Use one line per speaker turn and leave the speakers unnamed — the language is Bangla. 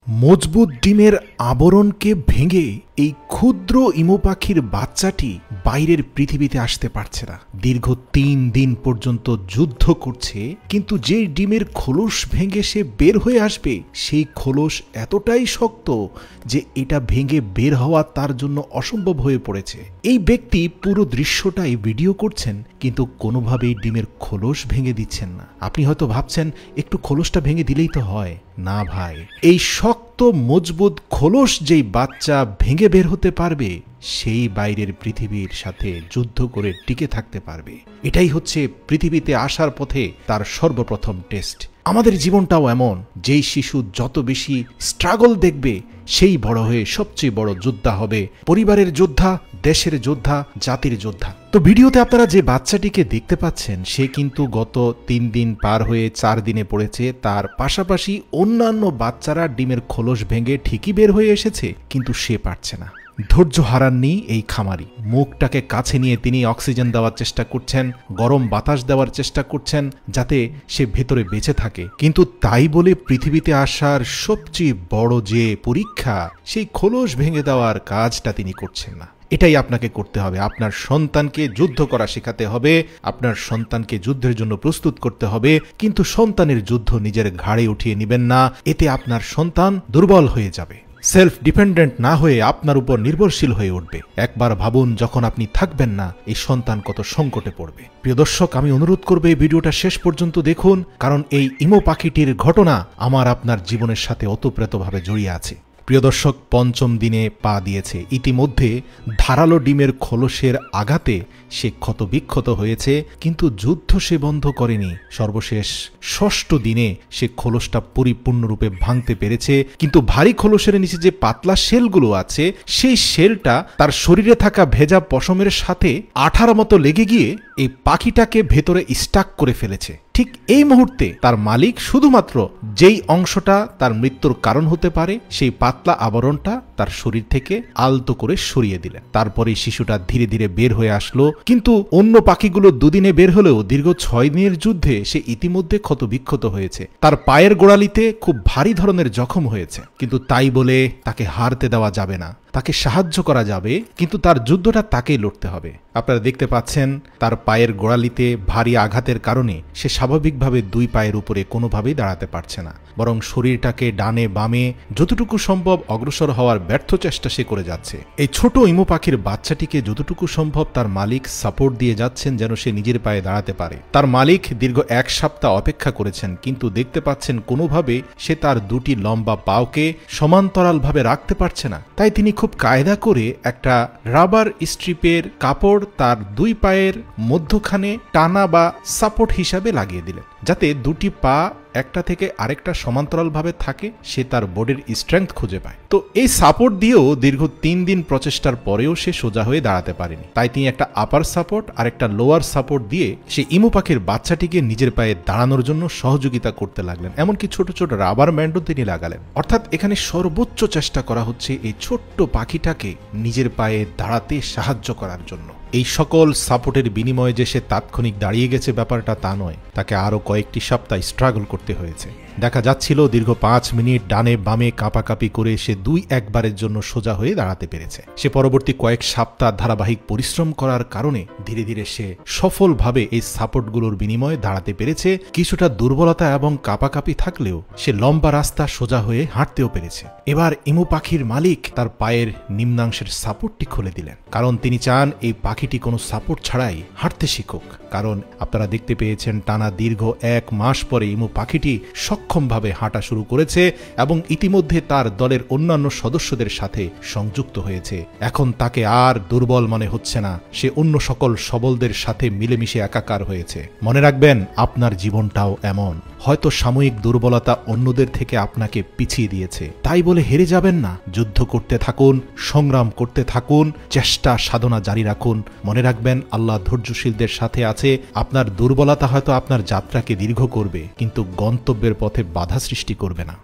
মজবুত ডিমের আবরণকে ভেঙে এই ক্ষুদ্র ইমু পাখির বাচ্চাটি বাইরের পৃথিবীতে আসতে পারছে না। দীর্ঘ ৩ দিন পর্যন্ত যুদ্ধ করছে, কিন্তু যে ডিমের খোলস ভেঙে সে বের হয়ে আসবে সেই খোলস এতটাই শক্ত যে এটা ভেঙে বের হওয়া তার জন্য অসম্ভব হয়ে পড়েছে। এই ব্যক্তি পুরো দৃশ্যটাই ভিডিও করছেন, কিন্তু কোনোভাবেই ডিমের খোলস ভেঙে দিচ্ছেন না। আপনি হয়তো ভাবছেন একটু খোলসটা ভেঙে দিলেই তো হয়। না ভাই, এই শক্ত মজবুত খোলস যেই বাচ্চা ভেঙে বের হতে পারবে সেই বাইরের পৃথিবীর সাথে যুদ্ধ করে টিকে থাকতে পারবে। এটাই হচ্ছে পৃথিবীতে আসার পথে তার সর্বপ্রথম টেস্ট। আমাদের জীবনটাও এমন, যেই শিশু যত বেশি স্ট্রাগল দেখবে সেই বড় হয়ে সবচেয়ে বড় যোদ্ধা হবে, পরিবারের যোদ্ধা, দেশের যোদ্ধা, জাতির যোদ্ধা। তো ভিডিওতে আপনারা যে বাচ্চাটিকে দেখতে পাচ্ছেন সে কিন্তু গত ৩ দিন পার হয়ে ৪ দিনে পড়েছে। তার পাশাপাশি অন্যান্য বাচ্চারা ডিমের খোলস ভেঙে ঠিকই বের হয়ে এসেছে, কিন্তু সে পারছে না। ধৈর্য হারাননি এই খামারি। মুখটাকে কাছে নিয়ে তিনি অক্সিজেন দেওয়ার চেষ্টা করছেন, গরম বাতাস দেওয়ার চেষ্টা করছেন যাতে সে ভেতরে বেঁচে থাকে। কিন্তু তাই বলে পৃথিবীতে আসার সবচেয়ে বড় যে পরীক্ষা, সেই খোলস ভেঙে দেওয়ার কাজটা তিনি করছেন না। এটাই আপনাকে করতে হবে। আপনার সন্তানকে যুদ্ধ করা শেখাতে হবে, আপনার সন্তানকে যুদ্ধের জন্য প্রস্তুত করতে হবে, কিন্তু সন্তানের যুদ্ধ নিজের ঘাড়ে উঠিয়ে নেবেন না। এতে আপনার সন্তান দুর্বল হয়ে যাবে, সেলফ ডিপেন্ডেন্ট না হয়ে আপনার উপর নির্ভরশীল হয়ে উঠবে। একবার ভাবুন, যখন আপনি থাকবেন না এই সন্তান কত সংকটে পড়বে। প্রিয় দর্শক, আমি অনুরোধ করব এই ভিডিওটা শেষ পর্যন্ত দেখুন, কারণ এই ইমু পাখিটির ঘটনা আমার আপনার জীবনের সাথে ওতপ্রোতভাবে জড়িয়ে আছে। প্রিয় দর্শক, ৫ম দিনে পা দিয়েছে। ইতিমধ্যে ধারালো ডিমের খোলসের আঘাতে সে ক্ষতবিক্ষত হয়েছে, কিন্তু যুদ্ধ সে বন্ধ করেনি। সর্বশেষ ৬ষ্ঠ দিনে সে খোলসটা পরিপূর্ণরূপে ভাঙতে পেরেছে, কিন্তু ভারী খোলসের নিচে যে পাতলা শেলগুলো আছে সেই শেলটা তার শরীরে থাকা ভেজা পশমের সাথে আঠার মতো লেগে গিয়ে এই পাখিটাকে ভেতরে স্টাক করে ফেলেছে। ঠিক এই মুহূর্তে তার মালিক শুধুমাত্র যেই অংশটা তার মৃত্যুর কারণ হতে পারে সেই পাতলা আবরণটা তার শরীর থেকে আলতো করে সরিয়ে দিলেন। তারপরে শিশুটা ধীরে ধীরে বের হয়ে আসলো, কিন্তু অন্য পাখিগুলো ২ দিনে বের হলেও দীর্ঘ ৬ দিনের যুদ্ধে সে ইতিমধ্যে ক্ষতবিক্ষত হয়েছে। তার পায়ের গোড়ালিতে খুব ভারী ধরনের জখম হয়েছে, কিন্তু তাই বলে তাকে হারতে দেওয়া যাবে না। তাকে সাহায্য করা যাবে, কিন্তু তার যুদ্ধটা তাকেই লড়তে হবে। আপনারা দেখতে পাচ্ছেন তার পায়ের গোড়ালিতে ভারী আঘাতের কারণে সে স্বাভাবিকভাবে ২ পায়ের উপরে কোনোভাবেই দাঁড়াতে পারছে না, বরং শরীরটাকে ডানে বামে যতটুকু সম্ভব অগ্রসর হওয়ার ব্যর্থ চেষ্টা সে করে যাচ্ছে। এই ছোট ইমু পাখির বাচ্চাটিকে যতটুকু সম্ভব তার মালিক সাপোর্ট দিয়ে যাচ্ছেন যেন সে নিজের পায়ে দাঁড়াতে পারে। তার মালিক দীর্ঘ ১ সপ্তাহ অপেক্ষা করেছেন, কিন্তু দেখতে পাচ্ছেন কোনোভাবে সে তার ২টি লম্বা পাওকে সমান্তরালভাবে রাখতে পারছে না। তাই তিনি খুব কায়দা করে একটা রাবার স্ট্রিপের কাপড় তার ২ পায়ের মধ্যখানে টানা বা সাপোর্ট হিসাবে লাগিয়ে দিলেন, যাতে ২টি পা একটা থেকে আরেকটা সমান্তরালভাবে থাকে, সে তার বডির স্ট্রেংথ খুঁজে পায়। তো এই সাপোর্ট দিয়েও দীর্ঘ ৩ দিন প্রচেষ্টার পরেও সে সোজা হয়ে দাঁড়াতে পারেনি। তাই তিনি একটা আপার সাপোর্ট আর একটা লোয়ার সাপোর্ট দিয়ে সে ইমু পাখির বাচ্চাটিকে নিজের পায়ে দাঁড়ানোর জন্য সহযোগিতা করতে লাগলেন। এমনকি ছোট ছোট রাবার ব্যান্ডও তিনি লাগালেন। অর্থাৎ এখানে সর্বোচ্চ চেষ্টা করা হচ্ছে এই ছোট্ট পাখিটাকে নিজের পায়ে দাঁড়াতে সাহায্য করার জন্য। এই সকল সাপোর্টের বিনিময়ে যে সে তাৎক্ষণিক দাঁড়িয়ে গেছে ব্যাপারটা তা নয়, তাকে আরও কয়েকটি সপ্তাহ স্ট্রাগল করতে হয়েছে। দেখা যাচ্ছিল দীর্ঘ ৫ মিনিট ডানে বামে কাঁপাকাঁপি করে সে ২-১ জন্য সোজা হয়ে দাঁড়াতে পেরেছে। সে পরবর্তী কয়েক সপ্তাহ ধারাবাহিক পরিশ্রম করার কারণে ধীরে ধীরে সে সফলভাবে এই সাপোর্টগুলোর বিনিময়ে দাঁড়াতে পেরেছে। কিছুটা দুর্বলতা এবং কাঁপাকাঁপি থাকলেও সে লম্বা রাস্তা সোজা হয়ে হাঁটতেও পেরেছে। এবার ইমু পাখির মালিক তার পায়ের নিম্নাংশের সাপোর্টটি খুলে দিলেন, কারণ তিনি চান এই পাখিটি কোনো সাপোর্ট ছাড়াই হাঁটতে শিখুক। কারণ আপনারা দেখতে পেয়েছেন টানা দীর্ঘ ১ মাস পরে ইমু পাখিটি সক্ষমভাবে হাঁটা শুরু করেছে এবং ইতিমধ্যে তার দলের অন্যান্য সদস্যদের সাথে সংযুক্ত হয়েছে। এখন তাকে আর দুর্বল মনে হচ্ছে না, সে অন্য সকল সবলদের সাথে মিলেমিশে একাকার হয়েছে। মনে রাখবেন, আপনার জীবনটাও এমন। হয়তো সাময়িক দুর্বলতা অন্যদের থেকে আপনাকে পিছিয়ে দিয়েছে, তাই বলে হেরে যাবেন না। যুদ্ধ করতে থাকুন, সংগ্রাম করতে থাকুন, চেষ্টা সাধনা জারি রাখুন। মনে রাখবেন, আল্লাহ ধৈর্যশীলদের সাথে আছে। আপনার দুর্বলতা হয়তো আপনার যাত্রাকে দীর্ঘ করবে, কিন্তু গন্তব্যের পথে বাধা সৃষ্টি করবে না।